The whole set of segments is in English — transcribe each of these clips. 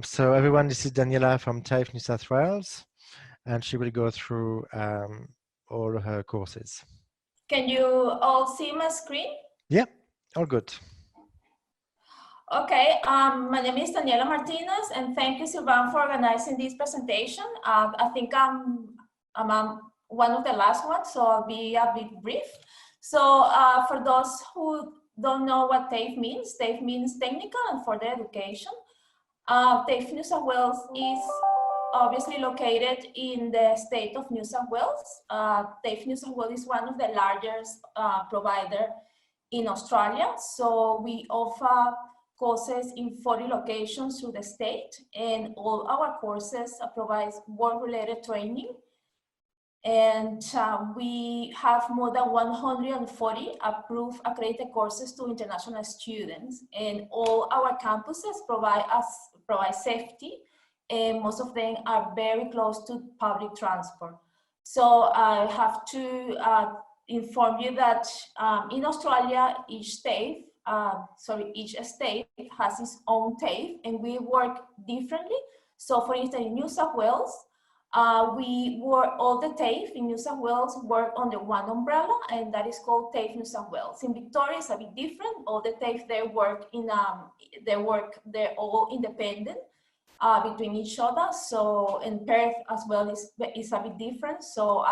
So everyone, this is Daniela from TAFE New South Wales, and she will go through all her courses. Can you all see my screen? Yeah, all good. Okay, my name is Daniela Martinez, and thank you, Sylvain, for organizing this presentation. I think I'm one of the last ones, so I'll be a bit brief. So for those who don't know what TAFE means technical and further education. TAFE New South Wales is obviously located in the state of New South Wales. TAFE New South Wales is one of the largest provider in Australia. So we offer courses in 40 locations through the state, and all our courses provide work-related training. And we have more than 140 approved accredited courses to international students, and all our campuses provide safety, and most of them are very close to public transport. So I have to inform you that in Australia, each state has its own TAFE, and we work differently. So for instance, in New South Wales, all the TAFE in New South Wales work under one umbrella, and that is called TAFE New South Wales. In Victoria, it's a bit different. All the TAFE, they're all independent between each other. So in Perth as well is a bit different. So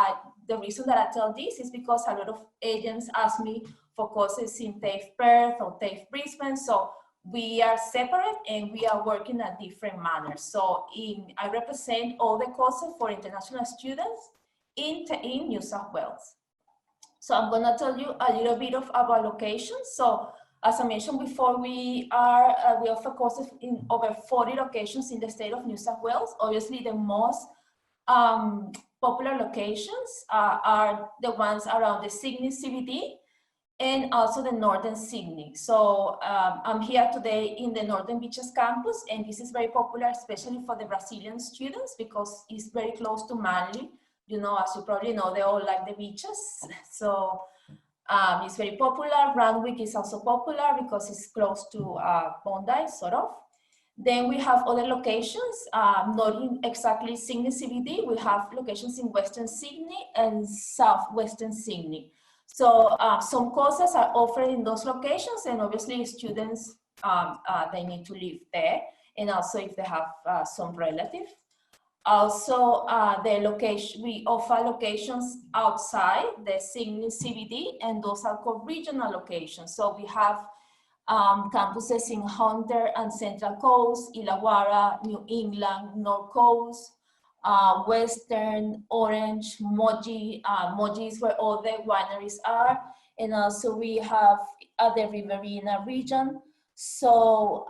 the reason that I tell this is because a lot of agents ask me for courses in TAFE Perth or TAFE Brisbane. So we are separate and we are working at different manners. So I represent all the courses for international students in New South Wales. So I'm gonna tell you a little bit of our locations. So as I mentioned before, we offer courses in over 40 locations in the state of New South Wales. Obviously, the most popular locations are the ones around the Sydney CBD and also the Northern Sydney. So I'm here today in the Northern Beaches campus, and this is very popular, especially for the Brazilian students, because it's very close to Manly. You know, as you probably know, they all like the beaches. So it's very popular. Randwick is also popular because it's close to Bondi, sort of. Then we have other locations, not in exactly Sydney CBD. We have locations in Western Sydney and Southwestern Sydney. So some courses are offered in those locations, and obviously students, they need to live there, and also if they have some relative. Also, we offer locations outside the Sydney CBD, and those are called regional locations. So we have campuses in Hunter and Central Coast, Illawarra, New England, North Coast, Western, Orange, Moji. Moji is where all the wineries are. And also we have the Riverina region. So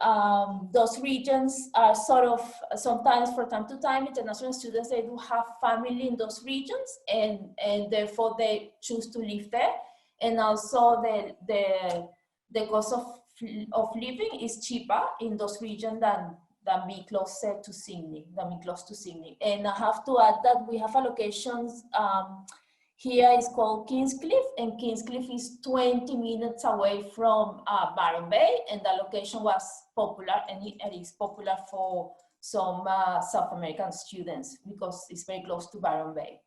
those regions are sort of, sometimes from time to time, international students, they do have family in those regions, and therefore they choose to live there. And also the cost of living is cheaper in those regions than be closer to Sydney, close to Sydney. And I have to add that we have allocations here is called Kingscliff, and Kingscliff is 20 minutes away from Byron Bay, and the location was popular, and it is popular for some South American students because it's very close to Byron Bay.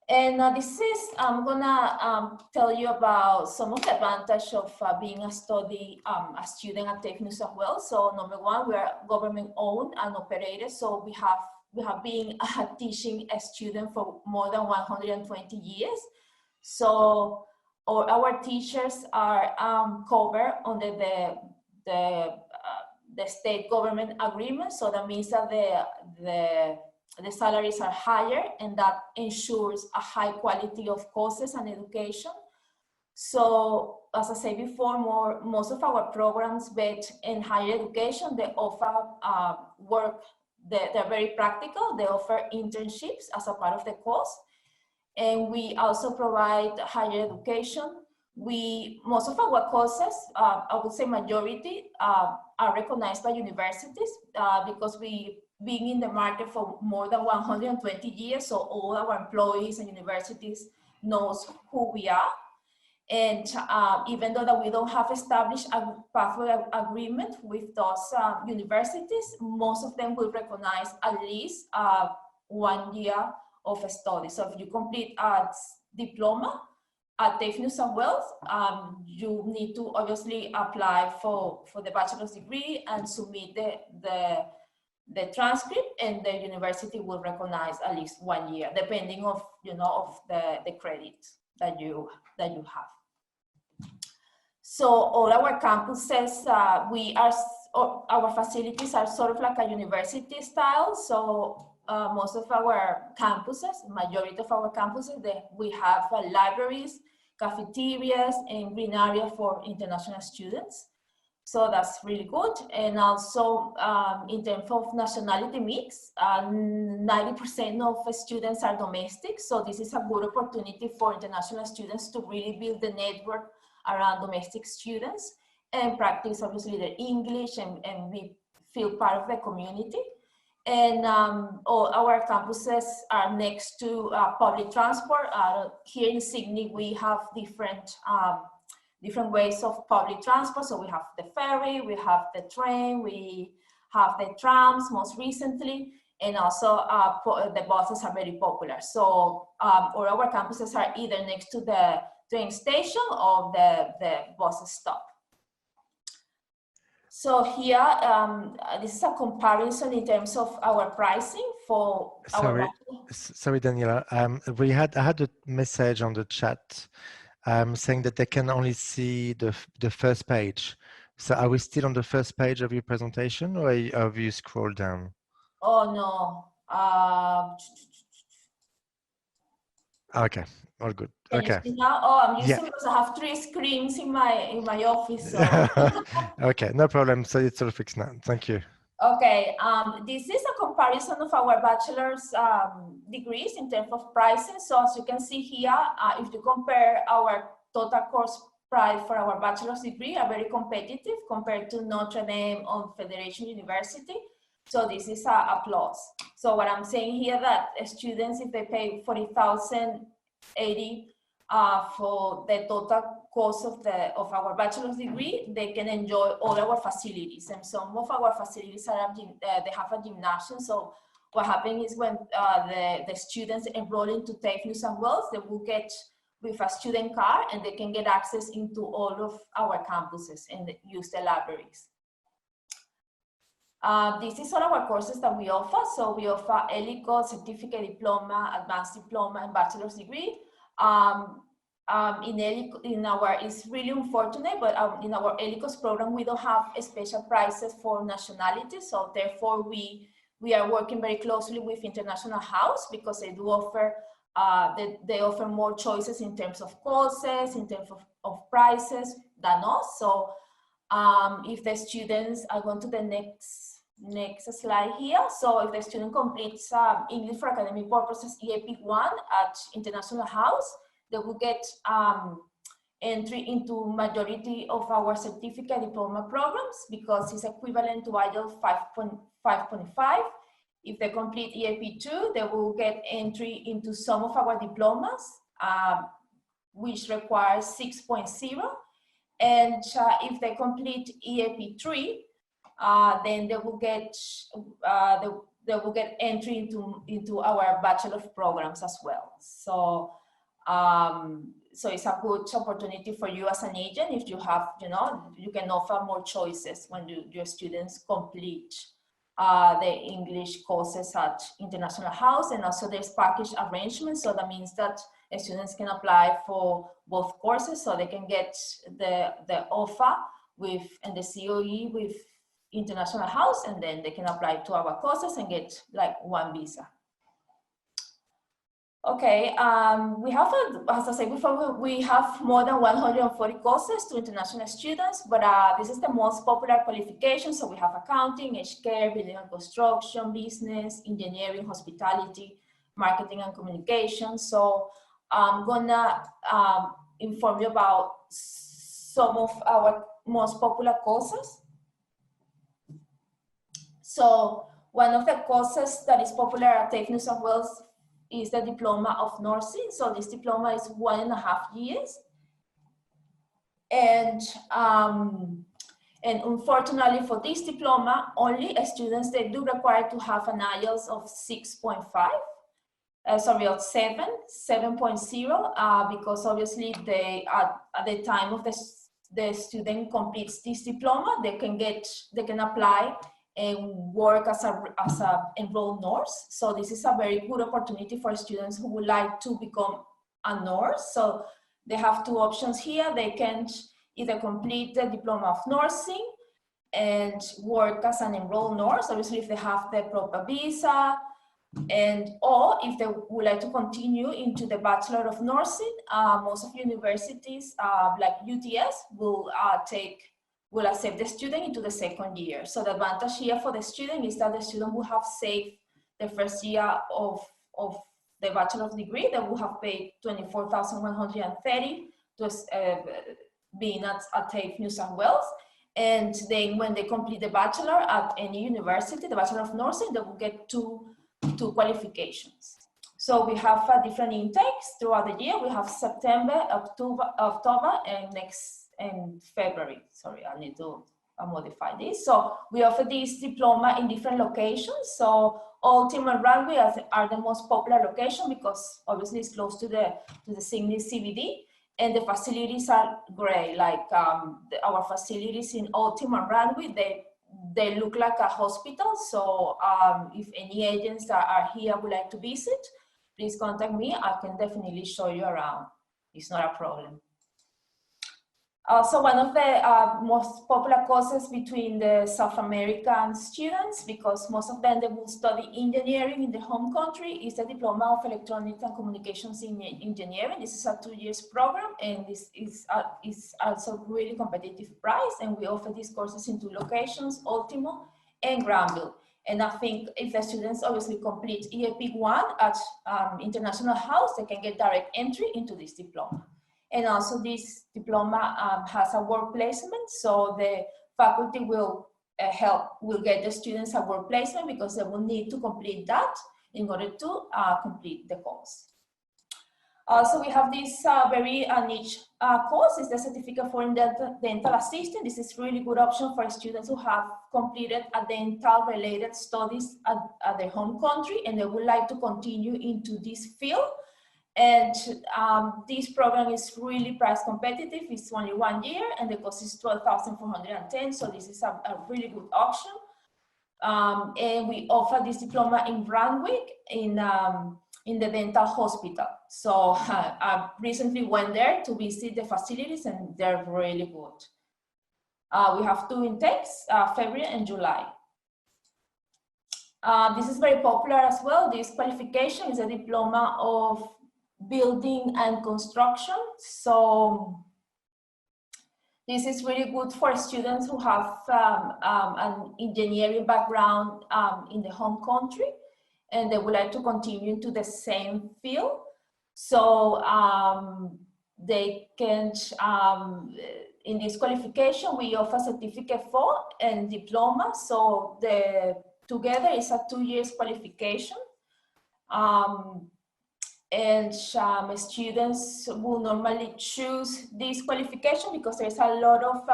And I'm gonna tell you about some of the advantages of being a student at TAFE New South Wales. So number one, we are government owned and operated. So we have been teaching a student for more than 120 years. So our teachers are covered under the state government agreement. So that means that the salaries are higher, and that ensures a high quality of courses and education. So as I said before, most of our programs in higher education, they offer work. They're very practical. They offer internships as a part of the course. And we also provide higher education. Most of our courses, I would say majority, are recognized by universities because we've been in the market for more than 120 years. So all our employees and universities knows who we are. And even though that we don't have established a pathway agreement with those universities, most of them will recognize at least 1 year of study. So if you complete a diploma at TAFE New South Wales, you need to obviously apply for the bachelor's degree and submit the transcript, and the university will recognize at least 1 year, depending of, you know, of the credit that you have. So all our campuses, our facilities are sort of like a university style. So most of our campuses, majority of our campuses, we have libraries, cafeterias, and green area for international students. So that's really good. And also in terms of nationality mix, 90% of students are domestic. So this is a good opportunity for international students to really build the network around domestic students and practice obviously their English and feel part of the community. And all our campuses are next to public transport. Here in Sydney, we have different ways of public transport. So we have the ferry, we have the train, we have the trams most recently, and also the buses are very popular. So all our campuses are either next to the train station or the bus stop. So here, this is a comparison in terms of our pricing for our. Sorry, Daniela. I had a message on the chat saying that they can only see the first page. So are we still on the first page of your presentation, or have you scrolled down? Oh no. Okay, all good. Okay. Now? Oh, I'm using because I have 3 screens in my office. So. Okay, no problem. So it's all fixed now. Thank you. Okay, this is a comparison of our bachelor's degrees in terms of pricing. So as you can see here, if you compare our total course price for our bachelor's degree, are very competitive compared to Notre Dame or Federation University. So this is a plus. So what I'm saying here that students, if they pay $40,080 for the total cost of our bachelor's degree, they can enjoy all our facilities. And some of our facilities are they have a gymnasium. So what happens is when the students enroll into TAFE New South Wales, they will get with a student card and they can get access into all of our campuses and use the libraries. This is all our courses that we offer. So we offer ELICO, certificate, diploma, advanced diploma, and bachelor's degree. It's really unfortunate, but in our ELICOS program, we don't have special prices for nationality. So therefore, we are working very closely with International House because they do offer, they offer more choices in terms of courses, in terms of prices than us. So if the students, I'll go to the next slide here. So if the student completes English for academic purposes EAP1 at International House, they will get entry into majority of our certificate diploma programs because it's equivalent to IELTS 5.5. If they complete EAP2, they will get entry into some of our diplomas, which requires 6.0. And if they complete EAP3, then they will get entry into our bachelor's programs as well. So so it's a good opportunity for you as an agent if you have, you can offer more choices when your students complete the English courses at International House, and also there's package arrangements. So that means that students can apply for both courses, so they can get the offer and the COE with International House, and then they can apply to our courses and get like one visa. Okay, we have, as I said before, we have more than 140 courses to international students, but this is the most popular qualification. So we have accounting, aged care, building and construction, business, engineering, hospitality, marketing and communication. So I'm gonna inform you about some of our most popular courses. So one of the courses that is popular at TAFE New South Wales is the Diploma of Nursing. So this diploma is 1.5 years. And unfortunately for this diploma, only students, they do require to have an IELTS of 6.5. Sorry, of 7.0, because obviously they at the time of the student completes this diploma, they can apply and work as a enrolled nurse. So this is a very good opportunity for students who would like to become a nurse. So they have two options here. They can either complete the diploma of nursing and work as an enrolled nurse, obviously if they have the proper visa, or if they would like to continue into the Bachelor of Nursing. Most of universities like UTS will accept the student into the second year. So the advantage here for the student is that the student will have saved the first year of the bachelor's degree. They will have paid $24,130 to being at TAFE New South Wales. And then when they complete the bachelor at any university, the Bachelor of Nursing, they will get two qualifications. So we have different intakes throughout the year. We have September, October, and February. Sorry, I need to modify this. So we offer this diploma in different locations. So Ultimo and Randwick are the most popular location because obviously it's close to the Sydney CBD, and the facilities are great. Like our facilities in Ultimo and Randwick, they look like a hospital. So if any agents that are here would like to visit, please contact me. I can definitely show you around. It's not a problem. So one of the most popular courses between the South American students, because most of them, they will study engineering in the home country, is the Diploma of Electronics and Communications in Engineering. This is a 2-year program, and this is also really competitive price. And we offer these courses in 2 locations, Ultimo and Granville. And I think if the students obviously complete EAP 1 at International House, they can get direct entry into this diploma. And also this diploma has a work placement, so the faculty will get the students a work placement because they will need to complete that in order to complete the course. So we have this very niche course, is the Certificate for Dental Assistant. This is really good option for students who have completed a dental related studies at their home country and they would like to continue into this field. And this program is really price competitive. It's only 1 year and the cost is $12,410. So this is a really good option. And we offer this diploma in Randwick in the dental hospital. So I recently went there to visit the facilities and they're really good. We have 2 intakes, February and July. This is very popular as well. This qualification is a diploma of building and construction. So this is really good for students who have an engineering background in the home country and they would like to continue into the same field. So they can, in this qualification, we offer certificate 4 and diploma. So together is a 2 years qualification. And students will normally choose this qualification because there's a lot of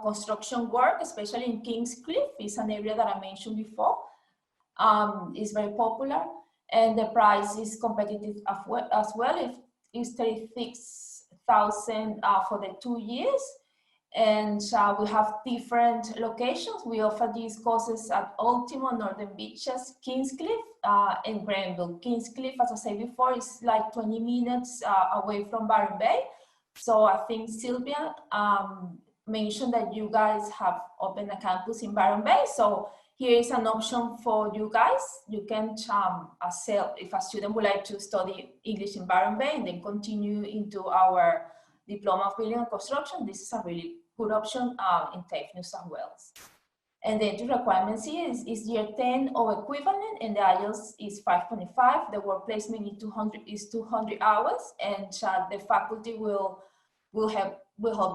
construction work, especially in Kingscliff. It's an area that I mentioned before. It's very popular and the price is competitive as well. It's $36,000 for the 2 years. And we have different locations. We offer these courses at Ultimo, Northern Beaches, Kingscliff, and Granville. Kingscliff, as I said before, is like 20 minutes away from Byron Bay. So I think Sylvia mentioned that you guys have opened a campus in Byron Bay. So here is an option for you guys. You can if a student would like to study English in Byron Bay and then continue into our Diploma of Building and Construction, this is a really good option in TAFE New South Wales. And the entry requirements here is year 10 or equivalent, and the IELTS is 5.5. The work placement is 200 hours, and the faculty will help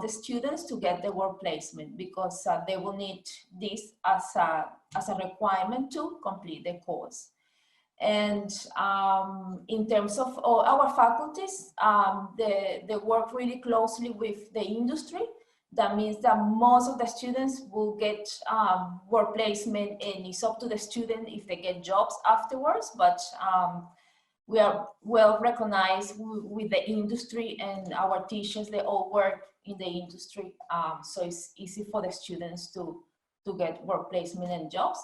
the students to get the work placement because they will need this as a requirement to complete the course. And in terms of all our faculties, they work really closely with the industry. That means that most of the students will get work placement, and it's up to the student if they get jobs afterwards. But we are well recognized with the industry, and our teachers, they all work in the industry. So it's easy for the students to get work placement and jobs.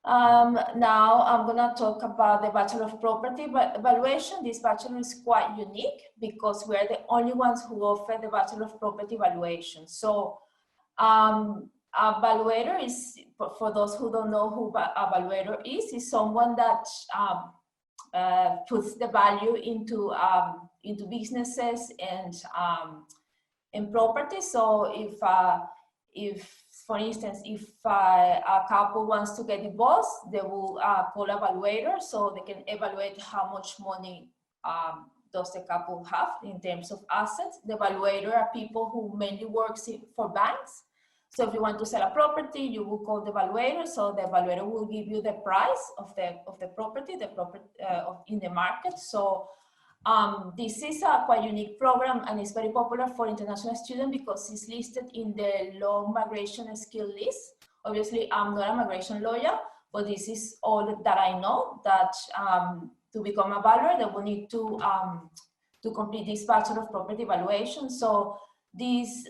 Now I'm gonna talk about the Bachelor of Property Evaluation. This bachelor is quite unique because we are the only ones who offer the Bachelor of Property Evaluation. So a evaluator is, for those who don't know who a evaluator is someone that puts the value into businesses and in property. So if for instance, if a couple wants to get divorced, they will call an evaluator so they can evaluate how much money does the couple have in terms of assets. The evaluator are people who mainly work for banks. So if you want to sell a property, you will call the evaluator. So the evaluator will give you the price of the property, in the market. So this is a quite unique program, and it's very popular for international students because it's listed in the long migration skill list. Obviously, I'm not a migration lawyer, but this is all that I know, that to become a evaluator, they will need to complete this Bachelor of Property Evaluation. So this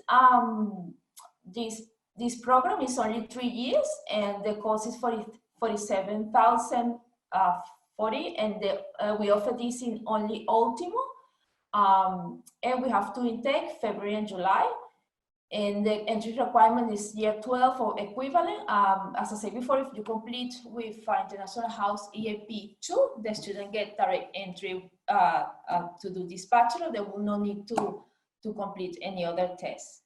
program is only 3 years, and the cost is 47,040, and we offer this in only Ultimo, and we have 2 intakes, February and July, and the entry requirement is year 12 or equivalent. As I said before, if you complete with International House EAP 2, the student get direct entry to do this bachelor. They will not need to complete any other test.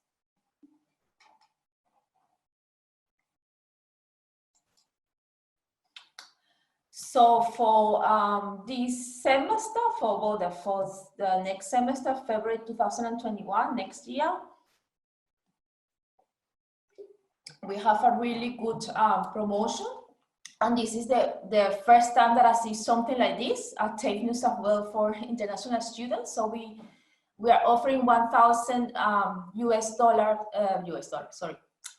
So for this semester, for the next semester, February 2021, next year, we have a really good promotion. And this is the first time that I see something like this at TAFE as well for international students. So we are offering 1,000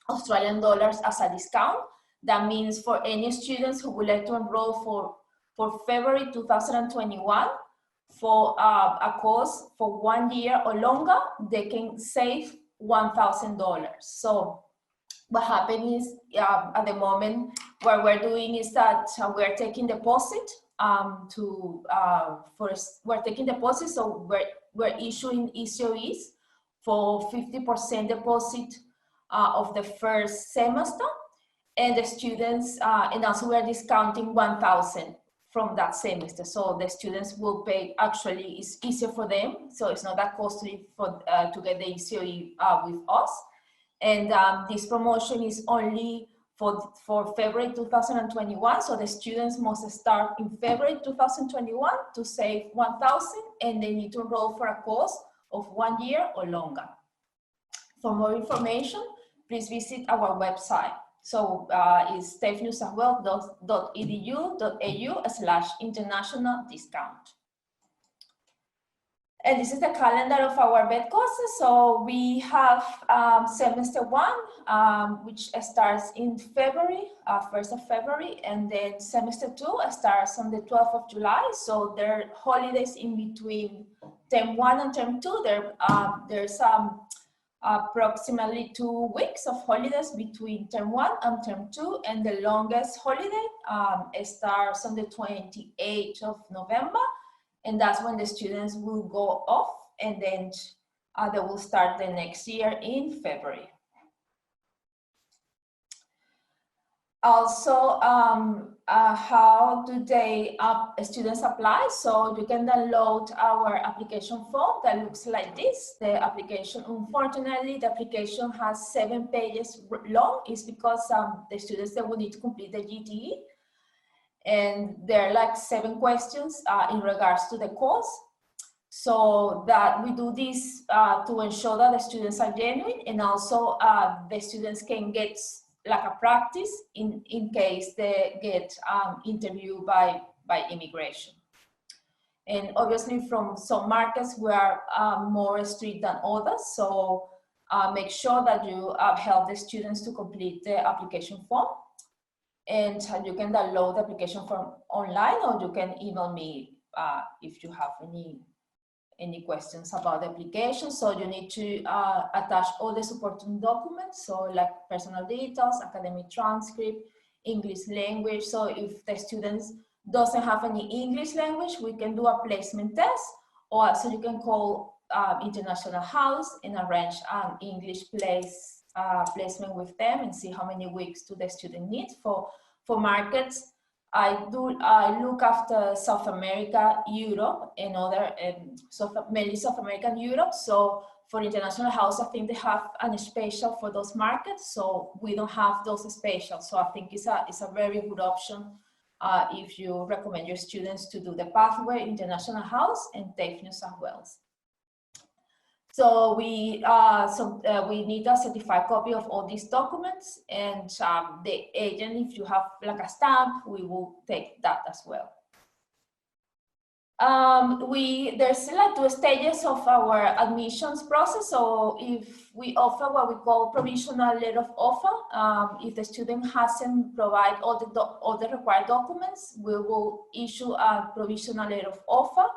Australian dollars as a discount. That means for any students who would like to enroll for February 2021 for a course for 1 year or longer, they can save $1,000. So what happened is at the moment what we're doing is that we're taking deposit we're taking deposit, so we're issuing ECOEs for 50% deposit of the first semester. And the students, and also we're discounting 1,000 from that semester. So the students will pay, actually it's easier for them. So it's not that costly for to get the ECOE with us. And this promotion is only for February 2021. So the students must start in February 2021 to save 1,000, and they need to enroll for a course of 1 year or longer. For more information, please visit our website. So it's tafenewsaswell.edu.au/international discount. And this is the calendar of our BED courses. So we have semester 1, which starts in February, 1st of February, and then semester 2 starts on the 12th of July. So there are holidays in between term 1 and term 2. There's approximately 2 weeks of holidays between term 1 and term 2, and the longest holiday starts on the 28th of November, and that's when the students will go off, and then they will start the next year in February. Also, how do students apply? So you can download our application form that looks like this. The application, unfortunately, the application has 7 pages long. It's because the students, they will need to complete the GTE. And there are like 7 questions in regards to the course. So that we do this to ensure that the students are genuine, and also the students can get like a practice in case they get interviewed by by immigration. And obviously from some markets we are more strict than others. So make sure that you help the students to complete the application form. And you can download the application form online, or you can email me if you have any questions about the application. So you need to attach all the supporting documents, so like personal details, academic transcript, English language. So if the students doesn't have any English language, we can do a placement test, or also you can call International House and arrange an English placement with them and see how many weeks do the student need. For markets, I look after South America, Europe, and other, mainly South America and Europe. So for International House, I think they have a special for those markets. So we don't have those specials. So I think it's a very good option if you recommend your students to do the pathway International House and TAFE New South Wales. So we need a certified copy of all these documents, and the agent, if you have like a stamp, we will take that as well. There's like 2 stages of our admissions process. So if we offer what we call provisional letter of offer, if the student hasn't provided all the required documents, we will issue a provisional letter of offer.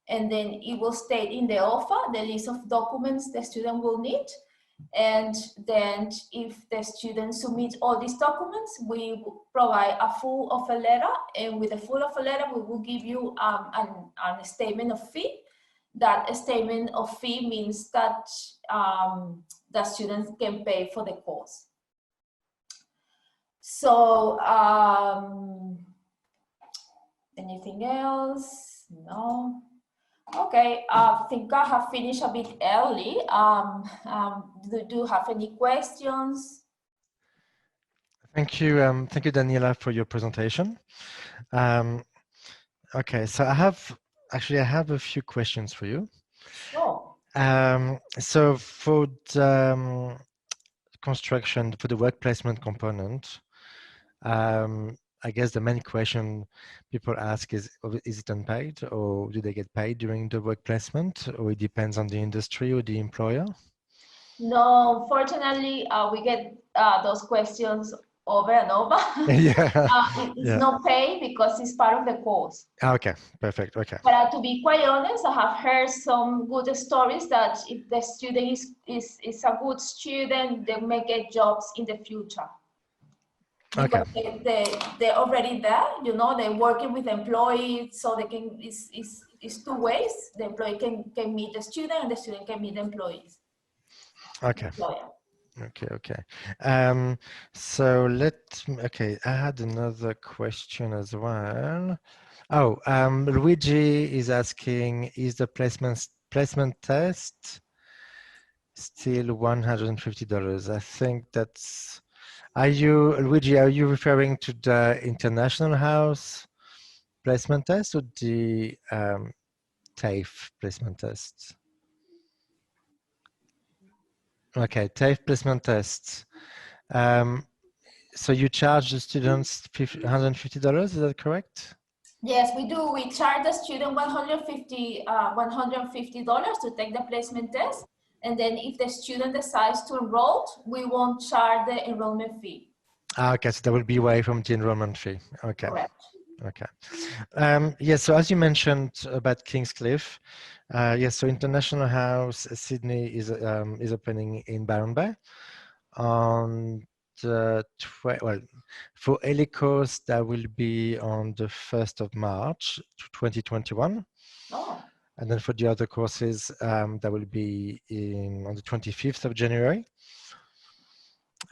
And then it will state in the offer the list of documents the student will need. And then if the student submits all these documents, we will provide a full offer letter. And with the full offer letter, we will give you a statement of fee. That statement of fee means that the students can pay for the course. So anything else? No. Okay, I think I have finished a bit early. Do you have any questions? Thank you, Daniela, for your presentation. Okay, so I have a few questions for you. Oh. So for the construction, for the work placement component, I guess the main question people ask is it unpaid, or do they get paid during the work placement, or it depends on the industry or the employer? No, fortunately, we get those questions over and over. Yeah. It's not paid because it's part of the course. Okay, perfect. Okay. But to be quite honest, I have heard some good stories that if the student is a good student, they may get jobs in the future. Because okay. They're already there, you know, they're working with employees, so they can, it's 2 ways. The employee can meet the student, and the student can meet the employees. Okay. Employer. Okay. So okay, I had another question as well. Oh, Luigi is asking, is the placement test still $150? I think that's, Luigi, are you referring to the International House placement test or the TAFE placement test? Okay, TAFE placement tests. So you charge the students $150, is that correct? Yes, we do. We charge the student $150 to take the placement test. And then if the student decides to enroll, we won't charge the enrollment fee. Okay, so that will be away from the enrollment fee. Okay. Correct. Okay. Yes, so as you mentioned about Kingscliff, yes, so International House Sydney is opening in Byron Bay on the for Ellie Coast, that will be on the 1st of March 2021. Oh. And then for the other courses, that will be on the 25th of January.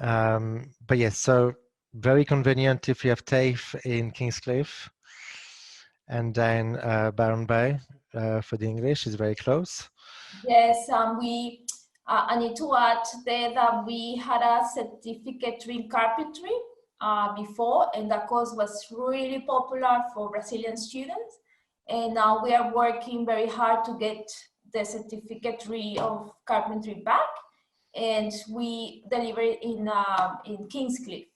But yes, so very convenient if you have TAFE in Kingscliff, and then Byron Bay for the English is very close. Yes, I need to add there that we had a certificate in carpentry before, and that course was really popular for Brazilian students. And now we are working very hard to get the certificate of carpentry back, and we deliver it in Kingscliff.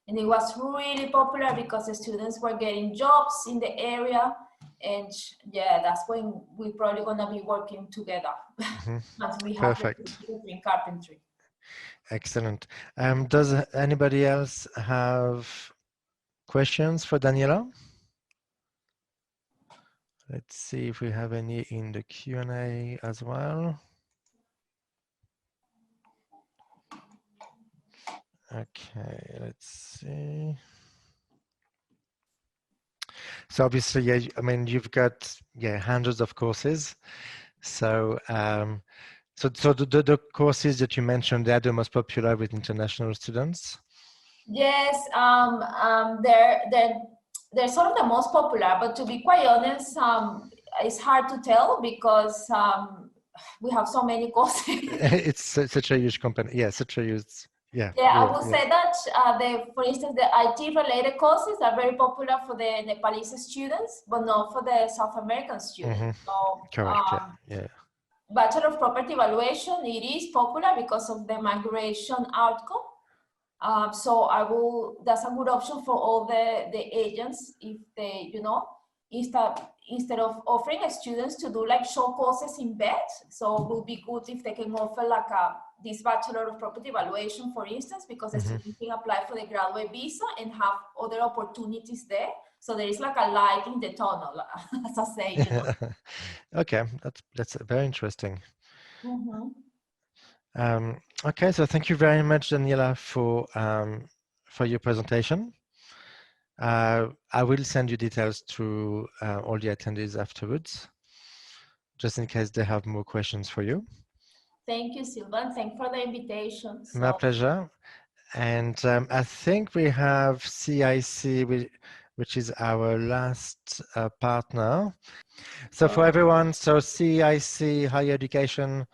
And it was really popular because the students were getting jobs in the area. And yeah, that's when we're probably gonna be working together once we have the Perfect. certificate in carpentry. Excellent. Does anybody else have questions for Daniela? Let's see if we have any in the Q&A as well. Okay, let's see. So obviously, yeah, I mean, you've got hundreds of courses. So so the courses that you mentioned, they're the most popular with international students. Yes, they're sort of the most popular, but to be quite honest, it's hard to tell because we have so many courses. It's such a huge company. Yeah, such a huge. Yeah. Yeah, I would say that for instance, the IT-related courses are very popular for the Nepalese students, but not for the South American students. So, correct. Yeah. Bachelor of Property Evaluation, it is popular because of the migration outcome. So that's a good option for all the agents if they, instead of offering students to do like short courses in bed. So it would be good if they can offer like this Bachelor of Property Evaluation, for instance, because the student can apply for the graduate visa and have other opportunities there. So there is like a light in the tunnel, as I say. Okay, that's very interesting. Okay, so thank you very much, Daniela, for your presentation. I will send you details to all the attendees afterwards, just in case they have more questions for you. Thank you, Sylvan. Thanks for the invitation. My pleasure. And I think we have CIC, which is our last partner. So for everyone, so CIC Higher Education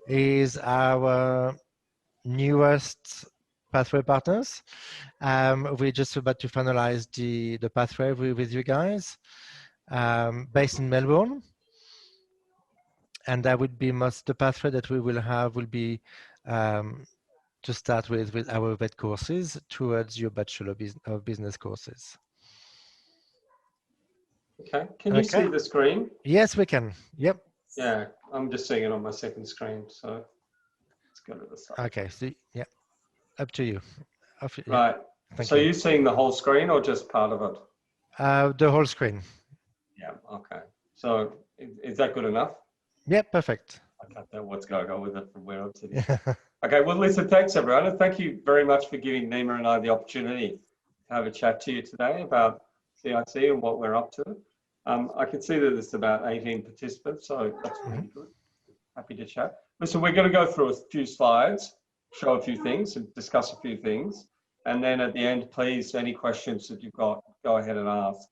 is our newest pathway partners. We're just about to finalize the pathway with you guys, based in Melbourne. And that would be the pathway that we will have will be to start with our vet courses towards your Bachelor of Business courses. Okay, can you see the screen? Yes, we can. Yep. Yeah, I'm just seeing it on my second screen, so let's go to the side. Okay, so yeah, up to you. Right, so you're seeing the whole screen or just part of it? The whole screen. Yeah, okay. So is that good enough? Yeah, perfect. I can't tell what's going on with it from where I'm sitting. Okay, well, listen, thanks everyone. And thank you very much for giving Nima and I the opportunity to have a chat to you today about CIC and what we're up to. I can see that there's about 18 participants, so that's really good. Happy to chat. Listen, we're going to go through a few slides, show a few things and discuss a few things. And then at the end, please, any questions that you've got, go ahead and ask.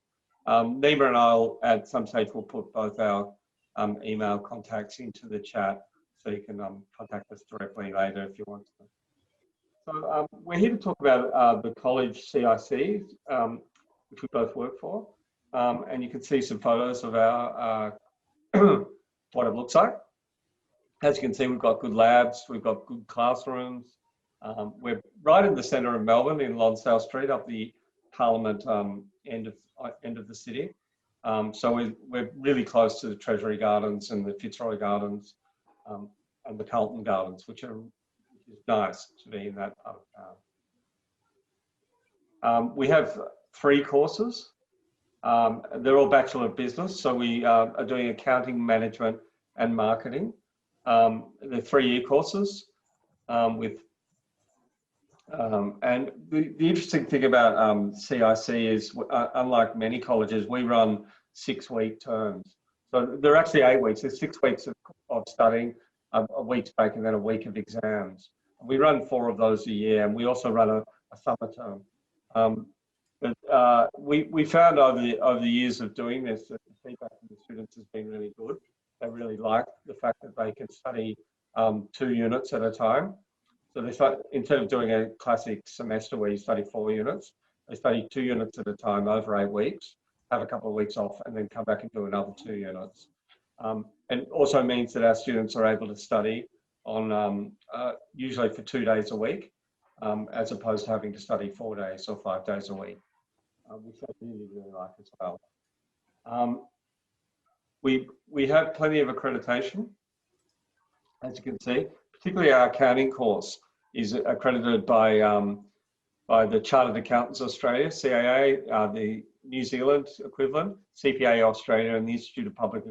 Nima and I'll, at some stage, we'll put both our email contacts into the chat so you can contact us directly later if you want to. So we're here to talk about the college CIC, which we both work for. And you can see some photos of our what it looks like. As you can see, we've got good labs, we've got good classrooms. We're right in the centre of Melbourne in Lonsdale Street, up the Parliament end of the city. So we're really close to the Treasury Gardens and the Fitzroy Gardens and the Carlton Gardens, which is nice to be in that part of town. We have 3 courses. They're all Bachelor of Business, so we are doing accounting, management and marketing. They're 3-year courses and the interesting thing about CIC is, unlike many colleges, we run 6-week terms. So they're actually 8 weeks. There's 6 weeks of studying, a week's break, and then a week of exams. We run 4 of those a year, and we also run a summer term. But we found over the years of doing this that the feedback from the students has been really good. They really like the fact that they can study 2 units at a time. So they start, instead of doing a classic semester where you study 4 units, they study 2 units at a time over 8 weeks, have a couple of weeks off, and then come back and do another 2 units. And it also means that our students are able to study on usually for 2 days a week. as opposed to having to study 4 days or 5 days a week, which I really, really like as well. We have plenty of accreditation, as you can see. Particularly our accounting course is accredited by the Chartered Accountants Australia, CAA, the New Zealand equivalent, CPA Australia, and the Institute of Public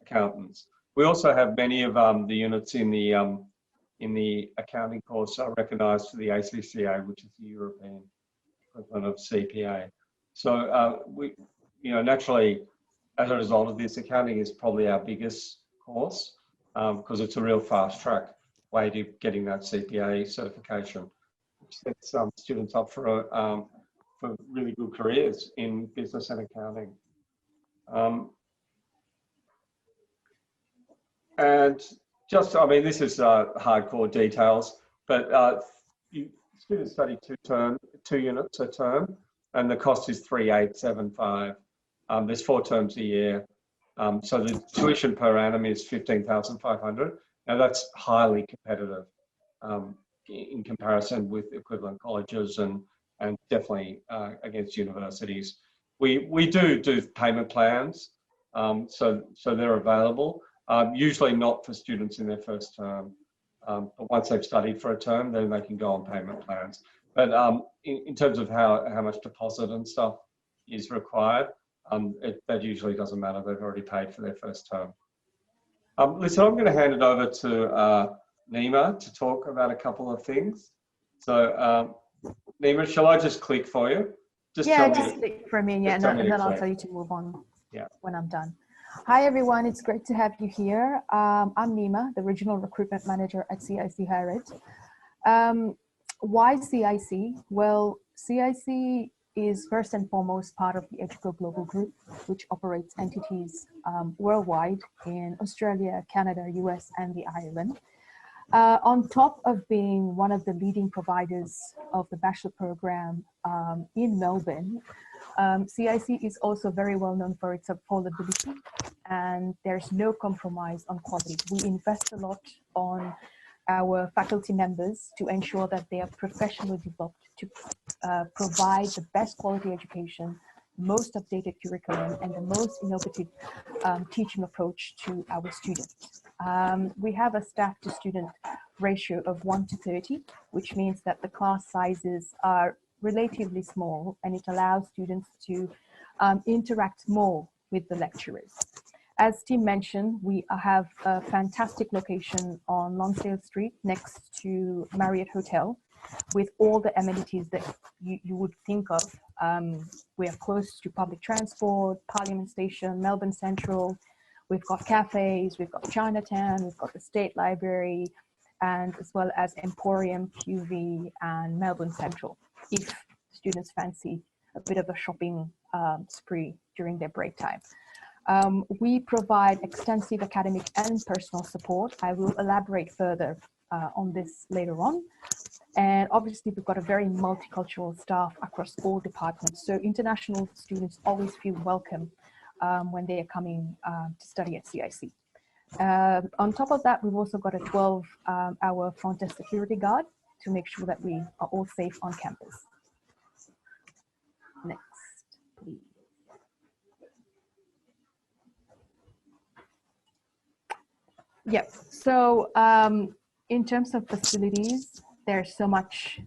Accountants. We also have many of the units in the accounting course are recognised to the ACCA, which is the European equivalent of CPA. So we, naturally, as a result of this, accounting is probably our biggest course because it's a real fast track way to getting that CPA certification, which sets students up for really good careers in business and accounting. And just, I mean, this is hardcore details, but students study 2 units a term, and the cost is 3,875. There's 4 terms a year. So the tuition per annum is 15,500. Now that's highly competitive in comparison with equivalent colleges and definitely against universities. We do payment plans, so they're available. Usually not for students in their first term, but once they've studied for a term, then they can go on payment plans. But in terms of how much deposit and stuff is required, that usually doesn't matter. They've already paid for their first term. Listen, I'm going to hand it over to Nima to talk about a couple of things. So Nima, shall I just click for you? Just click for me, and then I'll tell you to move on when I'm done. Hi everyone, it's great to have you here. I'm Nima, the Regional Recruitment Manager at CIC Higher Ed. Why CIC? Well, CIC is first and foremost part of the Educo Global Group, which operates entities worldwide in Australia, Canada, US, and the Ireland. On top of being one of the leading providers of the bachelor program in Melbourne, CIC is also very well known for its affordability, and there's no compromise on quality. We invest a lot on our faculty members to ensure that they are professionally developed to provide the best quality education, most updated curriculum, and the most innovative teaching approach to our students. We have a staff to student ratio of 1:30, which means that the class sizes are relatively small, and it allows students to interact more with the lecturers. As Tim mentioned, we have a fantastic location on Lonsdale Street next to Marriott Hotel with all the amenities that you would think of. We are close to public transport, Parliament Station, Melbourne Central. We've got cafes, we've got Chinatown, we've got the State Library, and as well as Emporium, QV, and Melbourne Central, if students fancy a bit of a shopping spree during their break time. We provide extensive academic and personal support. I will elaborate further on this later on. And obviously, we've got a very multicultural staff across all departments. So international students always feel welcome when they are coming to study at CIC. On top of that, we've also got a 12-hour front desk security guard to make sure that we are all safe on campus. Next, please. Yeah, so in terms of facilities, there's so much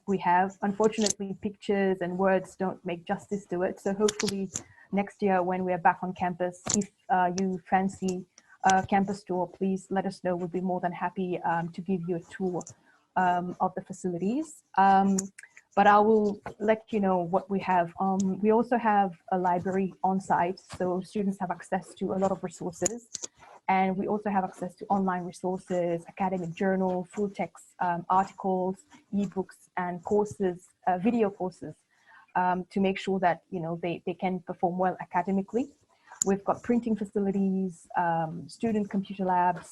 we have. Unfortunately, pictures and words don't make justice to it. So hopefully next year when we're back on campus, if you fancy a campus tour, please let us know. We'll be more than happy to give you a tour of the facilities. But I will let you know what we have. We also have a library on site, so students have access to a lot of resources. And we also have access to online resources, academic journals, full text articles, ebooks, and courses, video courses, to make sure that they can perform well academically. We've got printing facilities, student computer labs,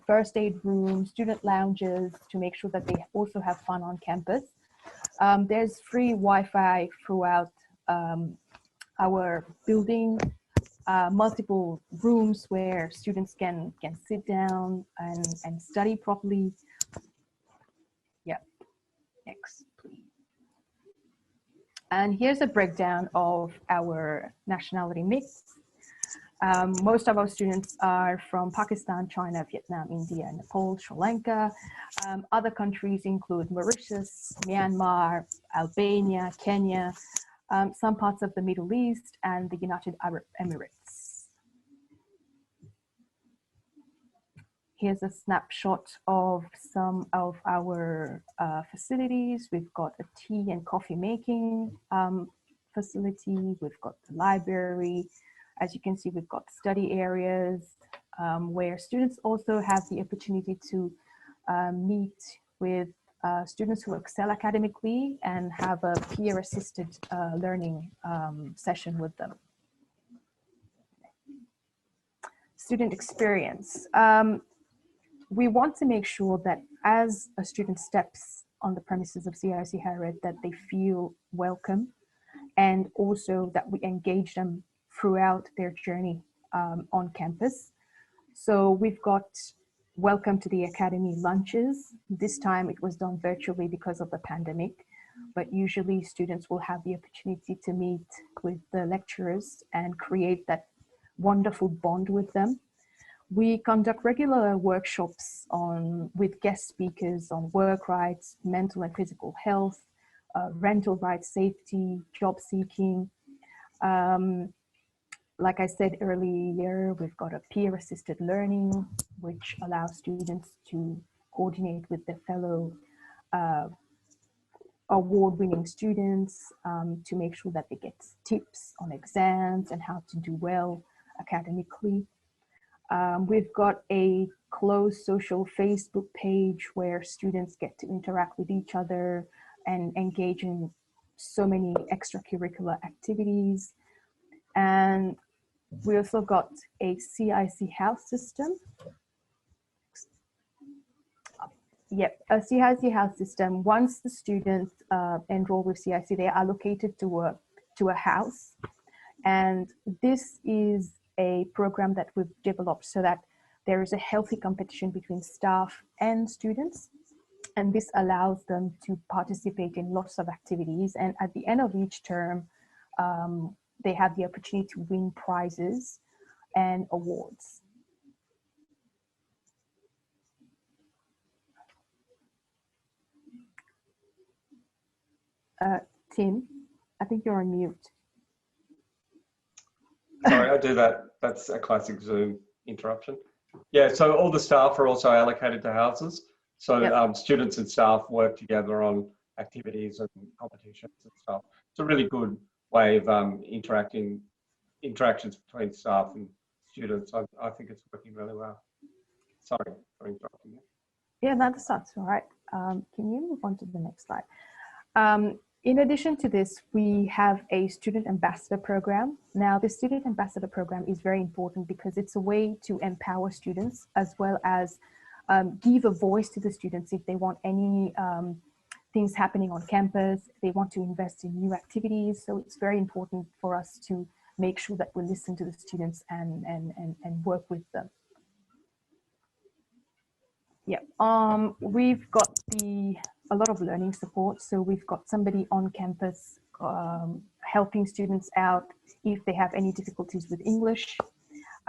first aid rooms, student lounges, to make sure that they also have fun on campus. There's free Wi-Fi throughout our building. Multiple rooms where students can sit down and study properly. Yeah. Next, please. And here's a breakdown of our nationality mix. Most of our students are from Pakistan, China, Vietnam, India, Nepal, Sri Lanka. Other countries include Mauritius, Myanmar, Albania, Kenya, some parts of the Middle East, and the United Arab Emirates. Here's a snapshot of some of our facilities. We've got a tea and coffee making facility. We've got the library. As you can see, we've got study areas where students also have the opportunity to meet with students who excel academically and have a peer-assisted learning session with them. Student experience. We want to make sure that as a student steps on the premises of CIC Higher Ed, that they feel welcome, and also that we engage them throughout their journey on campus. So we've got welcome to the academy lunches. This time it was done virtually because of the pandemic, but usually students will have the opportunity to meet with the lecturers and create that wonderful bond with them. We conduct regular workshops with guest speakers on work rights, mental and physical health, rental rights, safety, job seeking. Like I said earlier, we've got a peer-assisted learning, which allows students to coordinate with their fellow award-winning students to make sure that they get tips on exams and how to do well academically. We've got a closed social Facebook page where students get to interact with each other and engage in so many extracurricular activities. And we also got a CIC house system. Yep, a CIC house system. Once the students enroll with CIC, they are allocated to a house. And this is a program that we've developed so that there is a healthy competition between staff and students. And this allows them to participate in lots of activities. And at the end of each term, they have the opportunity to win prizes and awards. Tim, I think you're on mute. Sorry, I do that. That's a classic Zoom interruption. Yeah, so all the staff are also allocated to houses. So yep. Students and staff work together on activities and competitions and stuff. It's a really good way of interactions between staff and students. I think it's working really well. Sorry for interrupting you. Yeah, that's all right. Can you move on to the next slide? In addition to this, we have a student ambassador program. Now, the student ambassador program is very important because it's a way to empower students as well as give a voice to the students if they want any things happening on campus, they want to invest in new activities. So it's very important for us to make sure that we listen to the students and work with them. Yeah, we've got a lot of learning support. So we've got somebody on campus helping students out if they have any difficulties with English.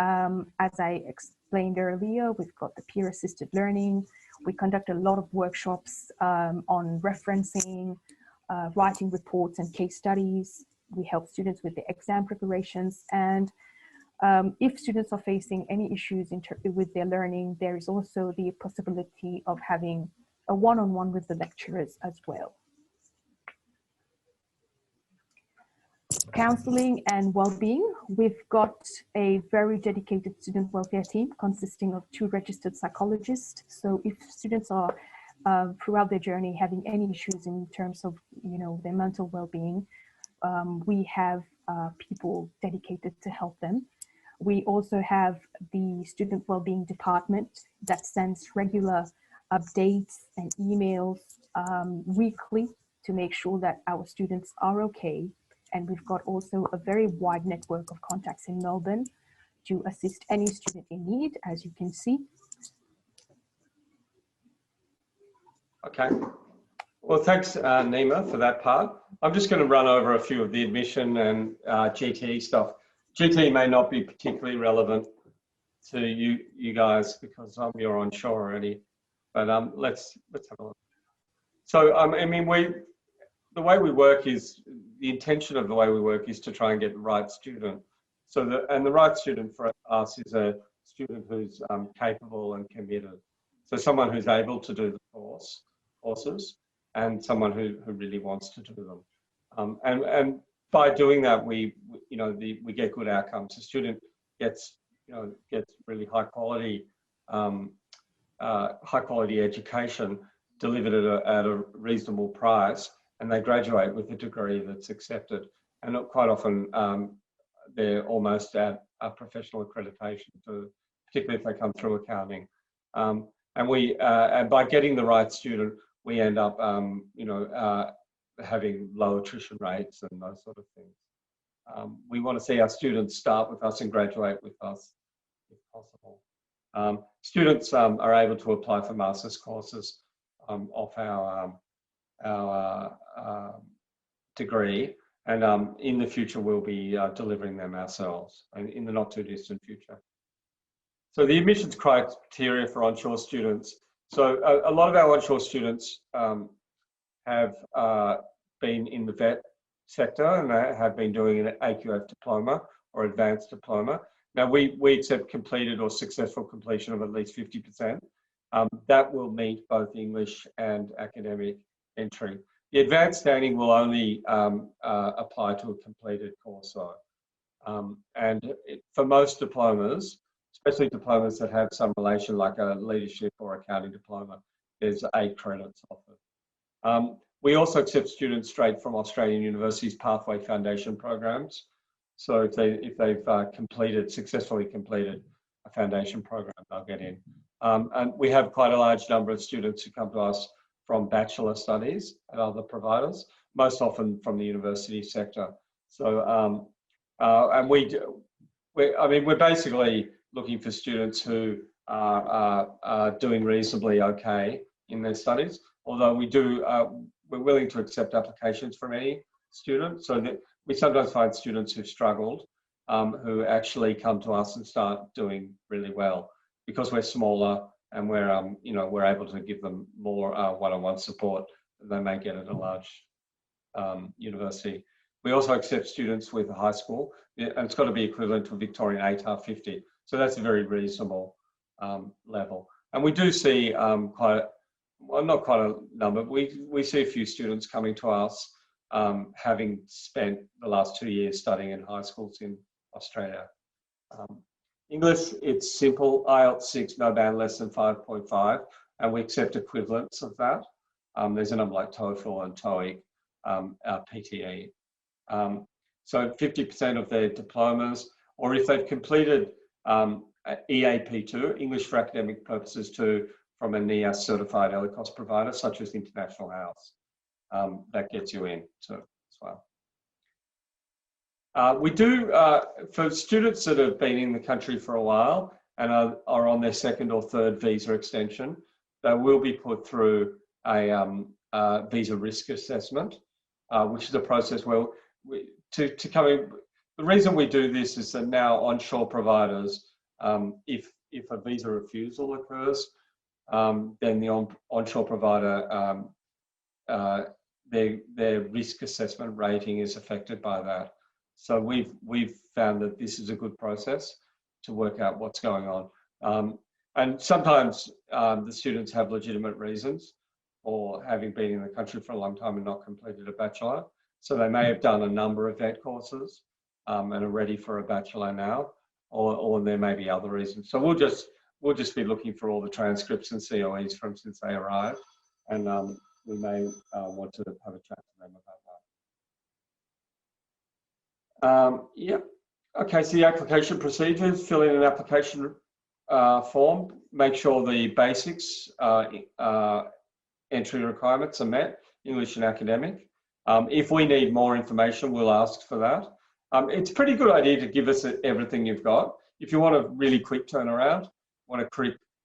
As I explained earlier, we've got the peer-assisted learning. We conduct a lot of workshops on referencing, writing reports and case studies. We help students with the exam preparations. And if students are facing any issues with their learning, there is also the possibility of having a one-on-one with the lecturers as well. Counseling and well-being. We've got a very dedicated student welfare team consisting of 2 registered psychologists. So if students are throughout their journey having any issues in terms of their mental well-being, we have people dedicated to help them. We also have the student well-being department that sends regular updates and emails weekly to make sure that our students are okay. And we've got also a very wide network of contacts in Melbourne to assist any student in need, as you can see. Okay. Well, thanks, Nima, for that part. I'm just going to run over a few of the admission and GTE stuff. GTE may not be particularly relevant to you guys because you're onshore already, but let's have a look. So I mean, the way we work is, the intention of the way we work is to try and get the right student. So the right student for us is a student who's capable and committed. So someone who's able to do the courses, and someone who really wants to do them. And by doing that, we get good outcomes. The student gets really high quality education delivered at a reasonable price, and they graduate with a degree that's accepted. And quite often they're almost at a professional accreditation, particularly if they come through accounting. And by getting the right student, we end up having low attrition rates and those sort of things. We want to see our students start with us and graduate with us if possible. Students are able to apply for master's courses off our degree, and in the future we'll be delivering them ourselves, and in the not too distant future. So the admissions criteria for onshore students. So a lot of our onshore students have been in the vet sector, and they have been doing an AQF diploma or advanced diploma. Now we accept completed or successful completion of at least 50%. That will meet both English and academic entry. The advanced standing will only apply to a completed course though. For most diplomas, especially diplomas that have some relation, like a leadership or accounting diploma, there's 8 credits offered. We also accept students straight from Australian universities' Pathway Foundation programs. So if they've successfully completed a foundation program, they'll get in. And we have quite a large number of students who come to us from bachelor studies at other providers, most often from the university sector. So, and we're basically looking for students who are doing reasonably okay in their studies, although we're willing to accept applications from any student. So that we sometimes find students who've struggled, who actually come to us and start doing really well, because we're smaller and we're able to give them more one-on-one support than they may get at a large university. We also accept students with a high school, and it's got to be equivalent to a Victorian ATAR 50. So that's a very reasonable level. And we do see not quite a number, we see a few students coming to us having spent the last 2 years studying in high schools in Australia. English, it's simple, IELTS 6, no band less than 5.5, and we accept equivalents of that. There's a number like TOEFL and TOEIC, PTE. So 50% of their diplomas, or if they've completed EAP2, English for Academic Purposes 2, from a NIAS certified ELICOS provider, such as International House, that gets you in too as well. We do, for students that have been in the country for a while and are on their 2nd or 3rd visa extension, they will be put through a visa risk assessment, which is a process where the reason we do this is that now onshore providers, if a visa refusal occurs, then the onshore provider, their risk assessment rating is affected by that. So we've found that this is a good process to work out what's going on. And sometimes the students have legitimate reasons for having been in the country for a long time and not completed a bachelor. So they may have done a number of vet courses and are ready for a bachelor now, or there may be other reasons. So we'll just be looking for all the transcripts and COEs from since they arrived, and we may want to have a chat to them about that. Yeah. Okay, so the application procedures: fill in an application form, make sure the basics entry requirements are met, English and academic. If we need more information, we'll ask for that. It's a pretty good idea to give us everything you've got. If you want a really quick turnaround, want a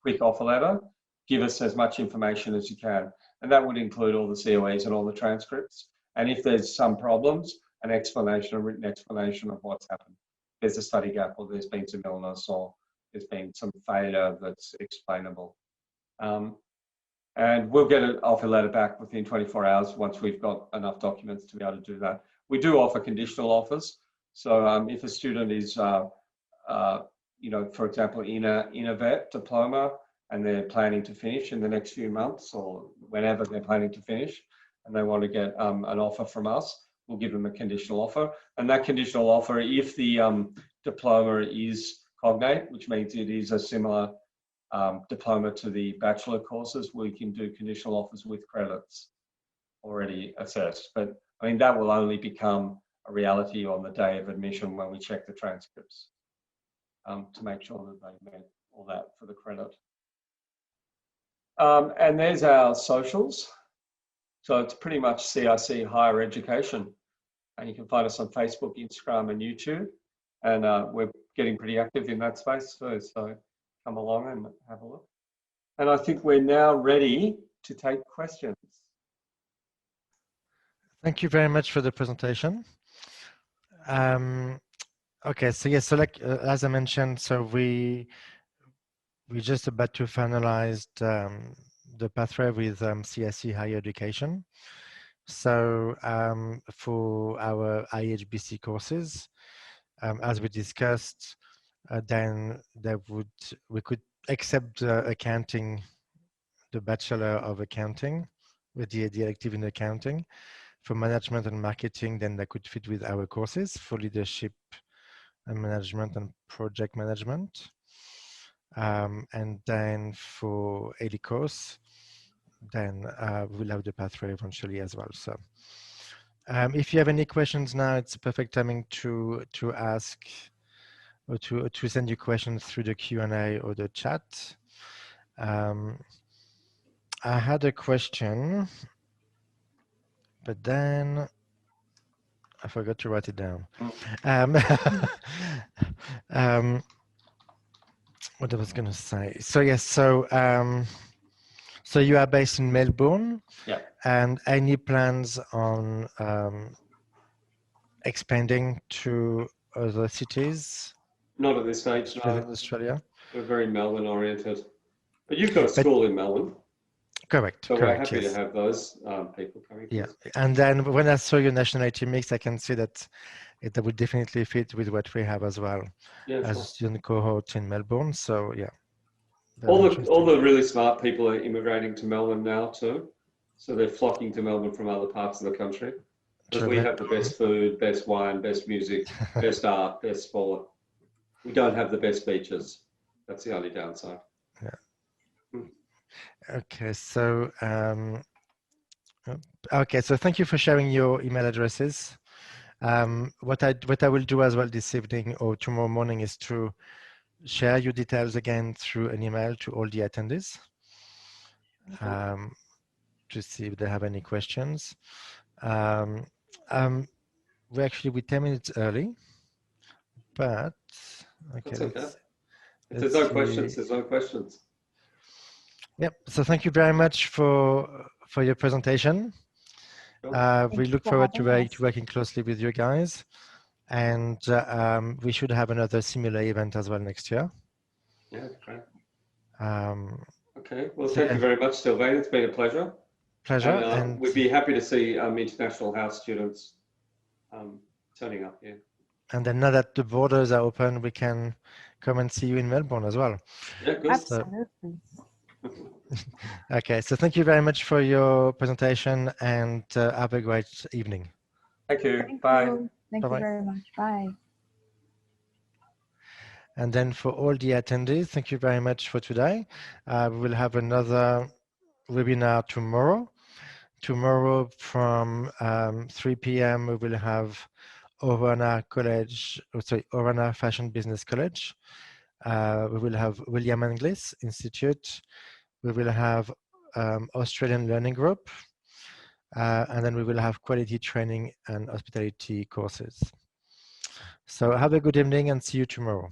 quick offer letter, give us as much information as you can. And that would include all the COEs and all the transcripts. And if there's some problems, an explanation, a written explanation of what's happened. There's a study gap, or there's been some illness, or there's been some failure that's explainable. And we'll get an offer letter back within 24 hours once we've got enough documents to be able to do that. We do offer conditional offers. So if a student is, you know, for example, in a vet diploma, and they're planning to finish in the next few months or whenever they're planning to finish, and they want to get an offer from us, we'll give them a conditional offer. And that conditional offer, if the diploma is cognate, which means it is a similar diploma to the bachelor courses, we can do conditional offers with credits already assessed. But I mean, that will only become a reality on the day of admission when we check the transcripts to make sure that they met all that for the credit. And there's our socials. So it's pretty much CIC Higher Education. And you can find us on Facebook, Instagram, and YouTube. And we're getting pretty active in that space too. So come along and have a look. And I think we're now ready to take questions. Thank you very much for the presentation. Okay, so yes, so like as I mentioned, so we're just about to finalize the pathway with CIC Higher Education. So for our IHBC courses, as we discussed, then we could accept accounting, the Bachelor of Accounting with the elective in accounting. For management and marketing, then that could fit with our courses for leadership and management and project management. And then for AD course, then we'll have the pathway eventually as well. So if you have any questions now, it's a perfect timing to ask or to send you questions through the Q&A or the chat. I had a question, but then I forgot to write it down. What I was going to say. So yes, so you are based in Melbourne. Yeah. And any plans on expanding to other cities? Not at this stage, no. Within Australia? We're very Melbourne oriented. But you've got a school in Melbourne. Correct. So correct, we're happy yes. to have those people coming. Yeah, and then when I saw your nationality mix, I can see that it would definitely fit with what we have as well, Yeah, as sure. student cohort in Melbourne. So yeah. All the really smart people are immigrating to Melbourne now too. So they're flocking to Melbourne from other parts of the country. Because we have the best food, best wine, best music, best art, best sport. We don't have the best beaches. That's the only downside. Yeah. Okay, so so thank you for sharing your email addresses. What I will do as well this evening or tomorrow morning is to share your details again through an email to all the attendees, to see if they have any questions. We're 10 minutes early, but okay. That's okay. If there's no questions, there's no questions. Yep. So thank you very much for your presentation. We look forward to working closely with you guys, and we should have another similar event as well next year. Yeah, great. Okay. Well, thank you very much, Sylvain. It's been a pleasure. Pleasure. And we'd be happy to see International House students turning up here. And then now that the borders are open, we can come and see you in Melbourne as well. Yeah, good. Absolutely. Okay, so thank you very much for your presentation, and have a great evening. Thank you. Bye. Thank you very much. Bye. And then for all the attendees, thank you very much for today. We will have another webinar tomorrow. Tomorrow from 3 p.m. we will have Orana Fashion Business College. We will have William Inglis Institute. We will have Australian Learning Group. And then we will have quality training and hospitality courses. So have a good evening and see you tomorrow.